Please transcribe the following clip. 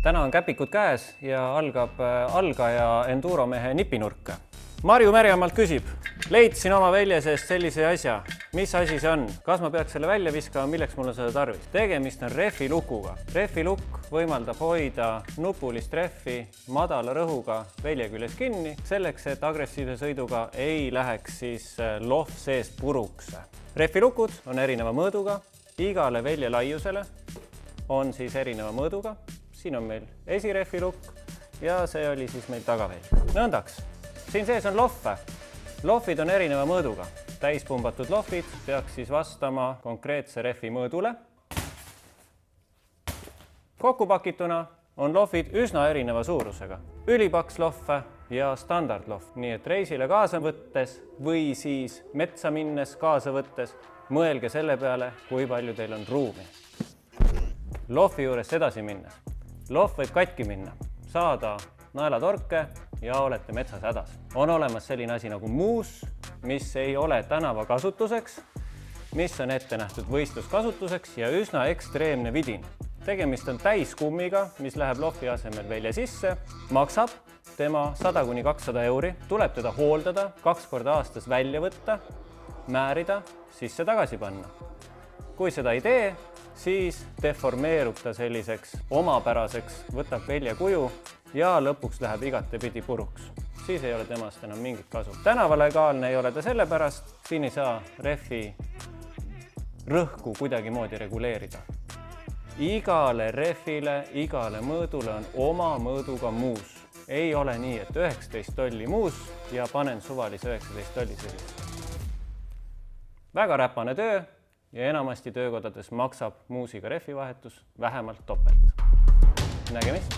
Täna on käpikud käes ja algab algaja enduromehe nipinurk. Marju Märjamaalt küsib, leidsin oma välja seest sellise asja. Mis asi see on? Kas ma peaks selle välja viskama, milleks mul on seda tarvis? Tegemist on rehvilukuga. Rehvilukk võimaldab hoida nupulist rehvi madala rõhuga velje küljes kinni, selleks, et agressiivse sõiduga ei läheks siis lohv seest puruks. Rehvilukud on erineva mõõduga, igale velje laiusele on siis erineva mõõduga. Siin on meil esirehvilukk ja see oli siis meil tagavelj. Nõndaks, siin sees on lohve. Lohvid on erineva mõõduga. Täispumbatud lohvid peaks siis vastama konkreetse rehvi mõõdule. Kokkupakituna on lohvid üsna erineva suurusega. Ülipaks lohve ja standardlohv. Nii et reisile kaasa võttes või siis metsa minnes kaasa võttes mõelge selle peale, kui palju teil on ruumi. Lohvi juurest edasi minnes. Lohv võib katki minna, saada naelatorke ja olete metsas hädas. On olemas selline asi nagu muus, mis ei ole tänava kasutuseks, mis on ette nähtud võistluskasutuseks ja üsna ekstreemne vidin. Tegemist on täiskummiga, mis läheb lohvi asemel velje sisse, maksab tema 100–200 euri, tuleb teda hooldada, 2 korda aastas välja võtta, määrida, sisse tagasi panna. Kui seda ei tee, siis deformeerub ta selliseks omapäraseks, võtab velje kuju ja lõpuks läheb igatepidi puruks. Siis ei ole temast enam mingit kasu. Tänavalegaalne ei ole ta sellepärast, siin ei saa rehvi rõhku kuidagi moodi reguleerida. Igale rehvile, igale mõõdule on oma mõõduga muus. Ei ole nii, et 19 tolli muus ja panen suvalise 19 tolli sellist. Väga räpane töö. Ja enamasti töökodades maksab muusiga rehvi vahetus vähemalt topelt. Nägemist!